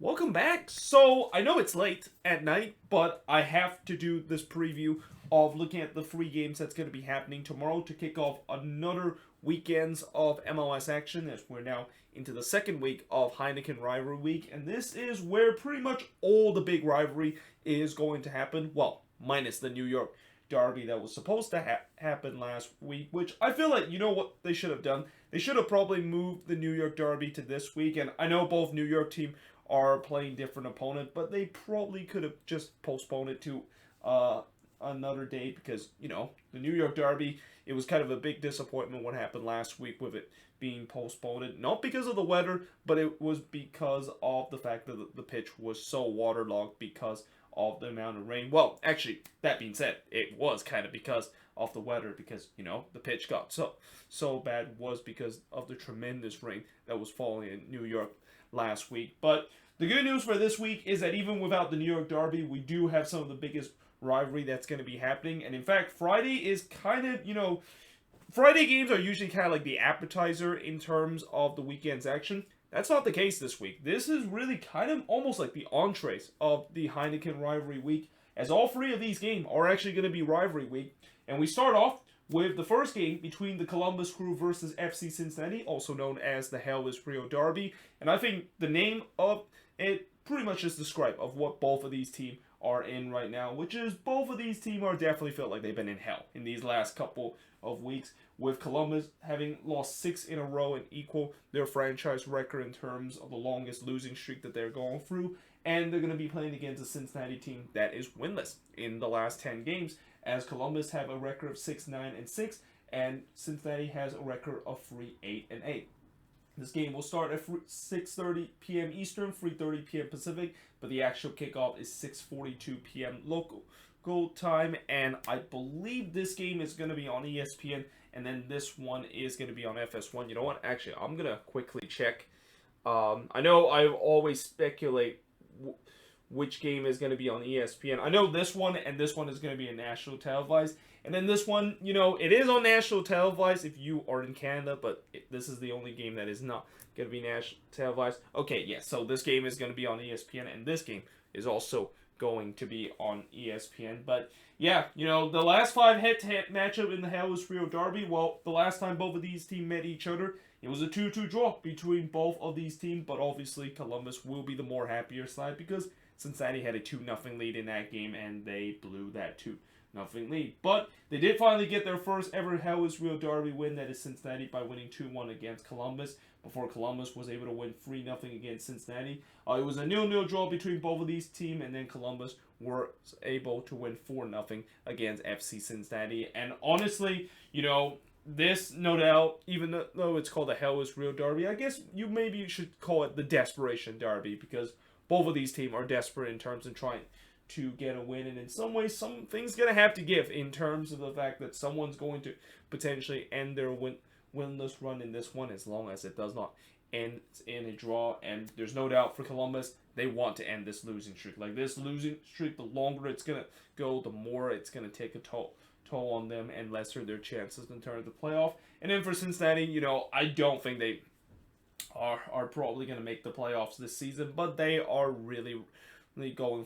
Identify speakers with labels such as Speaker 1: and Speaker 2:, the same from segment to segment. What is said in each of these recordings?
Speaker 1: Welcome back. So, I know it's late at night, but I have to do this preview of looking at the three games that's going to be happening tomorrow to kick off another weekends of MLS action as we're now into the second week of Heineken Rivalry Week. And this is where pretty much all the big rivalry is going to happen. Well, minus the New York Derby that was supposed to happen last week, which I feel like, you know what they should have done? They should have probably moved the New York Derby to this week. And I know both New York team are playing different opponent, but they probably could have just postponed it to another day because, the New York Derby, it was kind of a big disappointment what happened last week with it being postponed. Not because of the weather, but it was because of the fact that the pitch was so waterlogged because of the amount of rain. Well, actually, that being said, it was kind of because of the weather because, the pitch got so bad was because of the tremendous rain that was falling in New York last week. But the good news for this week is that even without the New York Derby, we do have some of the biggest rivalry that's going to be happening. And in fact, Friday is kind of, Friday games are usually kind of like the appetizer in terms of the weekend's action. That's not the case this week. This is really kind of almost like the entrees of the Heineken Rivalry Week, as all three of these games are actually going to be Rivalry Week. And we start off with the first game between the Columbus Crew versus FC Cincinnati, also known as the Hell is Real Derby. And I think the name of it pretty much just describes of what both of these teams are in right now, which is both of these teams are definitely felt like they've been in hell in these last couple of weeks, with Columbus having lost 6 in a row and equal their franchise record in terms of the longest losing streak that they're going through. And they're going to be playing against a Cincinnati team that is winless in the last 10 games, as Columbus have a record of 6-9-6, and Cincinnati has a record of 3-8-8. This game will start at 6:30 p.m. Eastern, 3:30 p.m. Pacific, but the actual kickoff is 6:42 p.m. local time, and I believe this game is going to be on ESPN, and then this one is going to be on FS1. You know what? Actually, I'm going to quickly check. I know I always speculate which game is going to be on ESPN. I know this one and this one is going to be a national televised. And then this one, it is on national televised if you are in Canada, but this is the only game that is not going to be national televised. Okay, yes, so this game is going to be on ESPN, and this game is also going to be on ESPN. But yeah, the last 5 head-to-head matchup in the Hell is Real Derby, well, the last time both of these teams met each other, it was a 2-2 draw between both of these teams, but obviously Columbus will be the more happier side because Cincinnati had a 2-0 lead in that game, and they blew that 2-0 lead. But they did finally get their first ever Hell is Real Derby win, that is Cincinnati, by winning 2-1 against Columbus, before Columbus was able to win 3-0 against Cincinnati. It was a 0-0 draw between both of these teams, and then Columbus were able to win 4-0 against FC Cincinnati. And honestly, this, no doubt, even though it's called the Hell is Real Derby, I guess you maybe should call it the Desperation Derby, because both of these teams are desperate in terms of trying to get a win, and in some ways, some things gonna have to give in terms of the fact that someone's going to potentially end their winless run in this one, as long as it does not end in a draw. And there's no doubt for Columbus, they want to end this losing streak. Like, this losing streak, the longer it's gonna go, the more it's gonna take a toll on them and lesser their chances in terms of the playoff. And then for Cincinnati, I don't think they are probably going to make the playoffs this season, but they are really going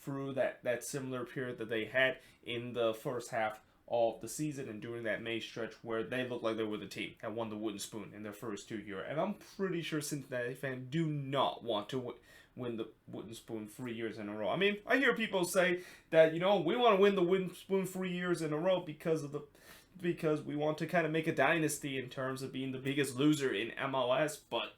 Speaker 1: through that similar period that they had in the first half of the season and during that May stretch where they looked like they were the team that won the wooden spoon in their first 2 years. And I'm pretty sure Cincinnati fans do not want to win the wooden spoon 3 years in a row. I mean, I hear people say that, we want to win the wooden spoon 3 years in a row because we want to kind of make a dynasty in terms of being the biggest loser in MLS, but,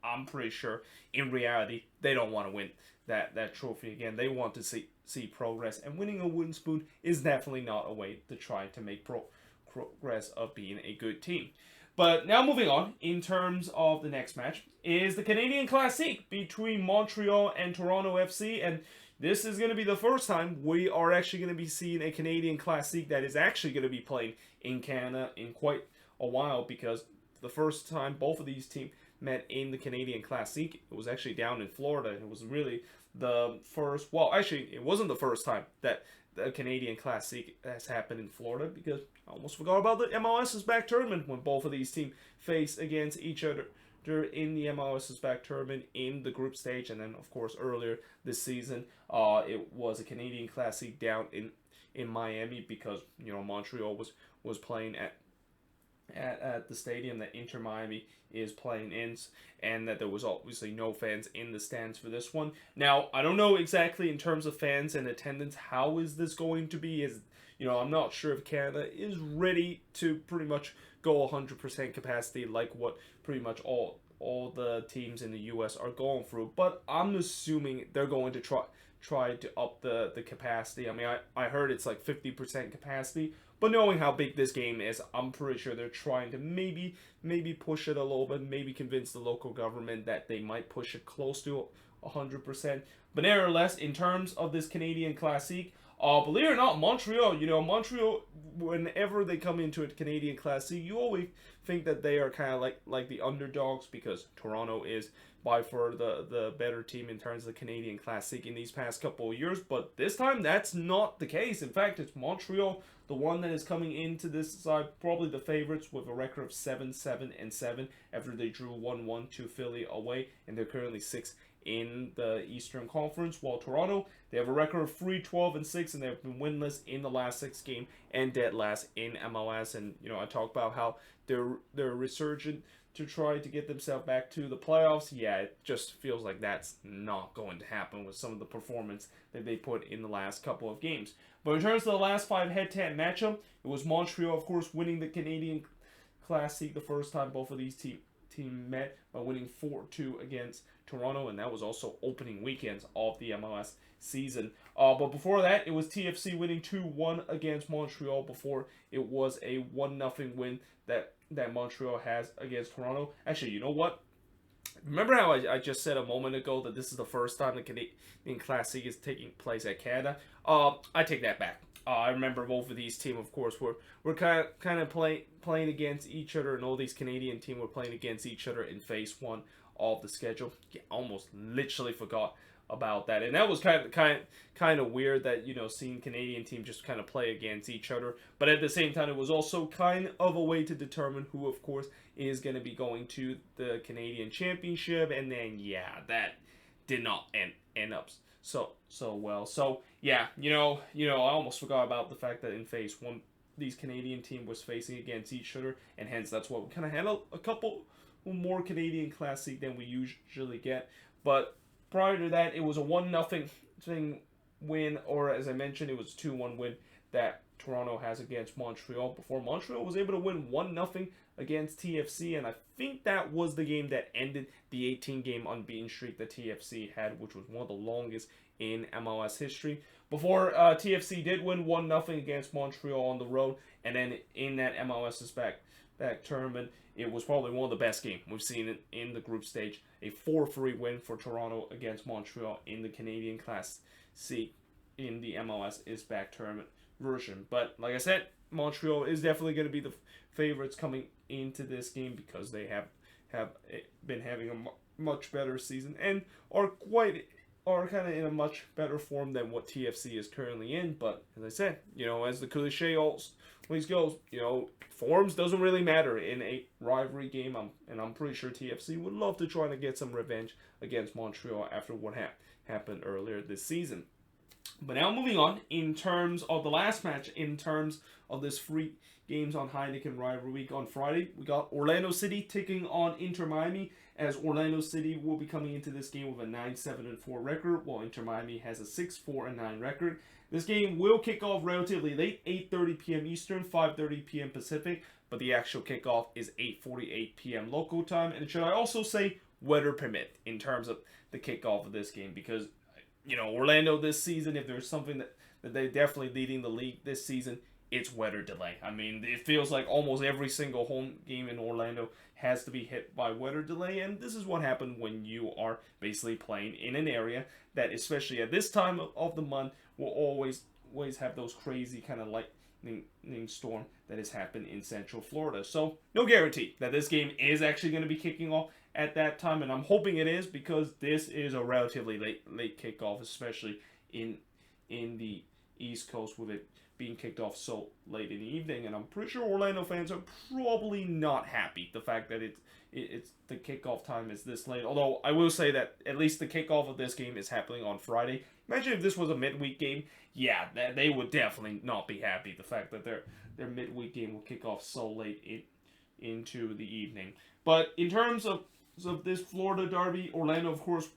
Speaker 1: I'm pretty sure in reality they don't want to win that trophy again. They want to see progress, and winning a wooden spoon is definitely not a way to try to make progress of being a good team. But now moving on, in terms of the next match, is the Canadian Classique between Montreal and Toronto FC, and this is going to be the first time we are actually going to be seeing a Canadian Classique that is actually going to be playing in Canada in quite a while, because the first time both of these teams met in the Canadian Classique, it was actually down in Florida. It was really the first, well, actually, it wasn't the first time that the Canadian Classique has happened in Florida, because I almost forgot about the MLS's back tournament when both of these teams face against each other in the MLS is Back tournament in the group stage, and then of course earlier this season, it was a Canadian Classique down in Miami because Montreal was playing at the stadium that Inter Miami is playing in, and that there was obviously no fans in the stands for this one. Now, I don't know exactly in terms of fans and attendance how is this going to be. I'm not sure if Canada is ready to pretty much go 100% capacity like what pretty much all the teams in the US are going through, but I'm assuming they're going to try to up the capacity. I mean, I heard it's like 50% capacity, but knowing how big this game is, I'm pretty sure they're trying to maybe push it a little bit, maybe convince the local government that they might push it close to 100%. But nevertheless, in terms of this Canadian Classique, believe it or not, Montreal, whenever they come into a Canadian Classique, you always think that they are kind of like the underdogs because Toronto is by far the better team in terms of the Canadian Classique in these past couple of years. But this time, that's not the case. In fact, it's Montreal, the one that is coming into this side, probably the favorites with a record of 7-7-7 after they drew 1-1 to Philly away, and they're currently 6th in the Eastern Conference, while Toronto, they have a record of 3-12-6, and they've been winless in the last 6 games and dead last in MLS. And I talked about how they're resurgent to try to get themselves back to the playoffs. Yeah, it just feels like that's not going to happen with some of the performance that they put in the last couple of games. But in terms of the last 5 head-to-head matchup, it was Montreal, of course, winning the Canadian Classique the first time both of these team met by winning 4-2 against Toronto, and that was also opening weekends of the MLS season. But before that, it was TFC winning 2-1 against Montreal before it was a 1-0 win that Montreal has against Toronto. Actually, you know what? Remember how I just said a moment ago that this is the first time the Canadian Classique is taking place at Canada? I take that back. I remember both of these teams, of course, were kind of playing against each other, and all these Canadian teams were playing against each other in phase 1 of the schedule. Yeah, almost literally forgot about that, and that was kind of weird that seeing Canadian team just kind of play against each other. But at the same time, it was also kind of a way to determine who, of course, is going to be going to the Canadian Championship, and then that did not end up so well. So yeah, I almost forgot about the fact that in phase 1 these Canadian team was facing against each other, and hence that's what we kind of had a couple more Canadian Classique than we usually get. But prior to that, it was a 1-0 win, or as I mentioned, it was a 2-1 win that Toronto has against Montreal before Montreal was able to win 1-0 against TFC, and I think that was the game that ended the 18-game unbeaten streak that TFC had, which was one of the longest in MLS history. Before TFC did win 1-0 against Montreal on the road, and then in that MLS's back tournament, it was probably one of the best games we've seen in the group stage. A 4-3 win for Toronto against Montreal in the Canadian Classique in the MLS is back tournament version. But like I said, Montreal is definitely going to be the favorites coming into this game because they have been having a much better season and are kind of in a much better form than what TFC is currently in. But as I said, as the cliche always goes, forms doesn't really matter in a rivalry game. I'm pretty sure TFC would love to try to get some revenge against Montreal after what happened earlier this season. But now moving on, in terms of the last match, in terms of this free games on Heineken Rivalry Week on Friday, we got Orlando City taking on Inter Miami, as Orlando City will be coming into this game with a 9-7-4 record, while Inter Miami has a 6-4-9 record. This game will kick off relatively late, 8:30 p.m. Eastern, 5:30 p.m. Pacific, but the actual kickoff is 8:48 p.m. local time. And should I also say weather permit in terms of the kickoff of this game, because Orlando this season, if there's something that they're definitely leading the league this season, it's weather delay. I mean, it feels like almost every single home game in Orlando has to be hit by weather delay, and this is what happened when you are basically playing in an area that, especially at this time of the month, will always have those crazy kind of lightning storm that has happened in Central Florida. So no guarantee that this game is actually going to be kicking off at that time, and I'm hoping it is, because this is a relatively late kickoff, especially in the East Coast, with it being kicked off so late in the evening, and I'm pretty sure Orlando fans are probably not happy the fact that it's the kickoff time is this late. Although I will say that at least the kickoff of this game is happening on Friday. Imagine if this was a midweek game. Yeah, they would definitely not be happy. The fact that their midweek game will kick off so late into the evening. But in terms of this Florida derby, Orlando, of course,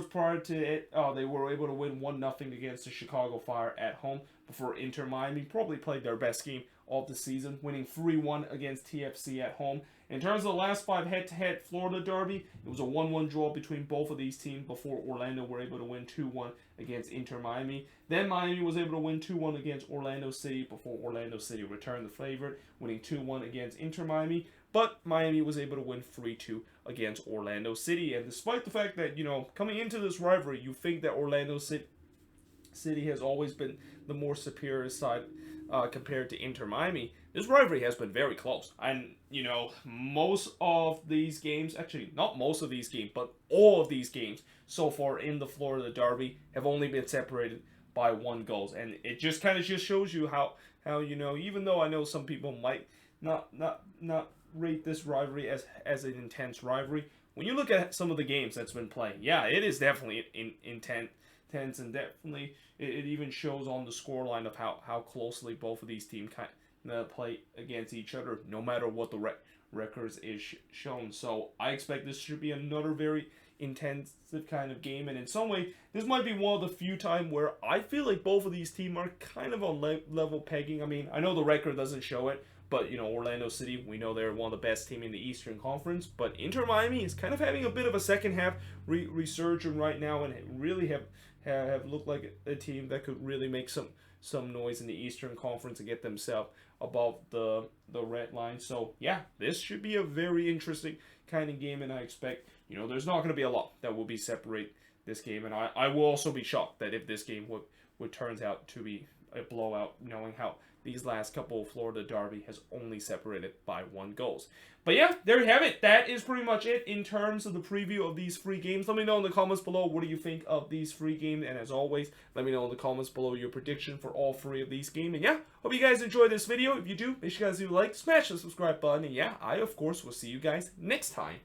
Speaker 1: prior to it, they were able to win 1-0 against the Chicago Fire at home before Inter Miami probably played their best game of the season, winning 3-1 against TFC at home. In terms of the last 5 head-to-head Florida derby, it was a 1-1 draw between both of these teams before Orlando were able to win 2-1 against Inter Miami. Then Miami was able to win 2-1 against Orlando City before Orlando City returned the favorite, winning 2-1 against Inter Miami. But Miami was able to win 3-2 against Orlando City. And despite the fact that, coming into this rivalry, you think that Orlando City has always been the more superior side compared to Inter Miami, this rivalry has been very close. And, most of these games, actually not most of these games, but all of these games so far in the Florida Derby have only been separated by 1 goal. And it just kind of just shows you how even though I know some people might not rate this rivalry as an intense rivalry, when you look at some of the games that's been played, yeah, it is definitely intense, and definitely it even shows on the scoreline of how closely both of these teams kind of play against each other, no matter what the records is shown. So I expect this should be another very intensive kind of game, and in some way, this might be one of the few times where I feel like both of these teams are kind of on level pegging. I mean, I know the record doesn't show it, but, Orlando City, we know they're one of the best teams in the Eastern Conference. But Inter Miami is kind of having a bit of a second half resurgence right now, and really have looked like a team that could really make some noise in the Eastern Conference and get themselves above the red line. So, yeah, this should be a very interesting kind of game, and I expect, there's not going to be a lot that will be separate this game. And I will also be shocked that if this game would turns out to be a blowout, knowing how these last couple of Florida derby has only separated by 1 goal. But yeah, there you have it. That is pretty much it in terms of the preview of these 3 games. Let me know in the comments below, what do you think of these 3 games? And as always, let me know in the comments below your prediction for all 3 of these games. And yeah, hope you guys enjoyed this video. If you do, make sure you guys do like, smash the subscribe button. And yeah, I of course will see you guys next time.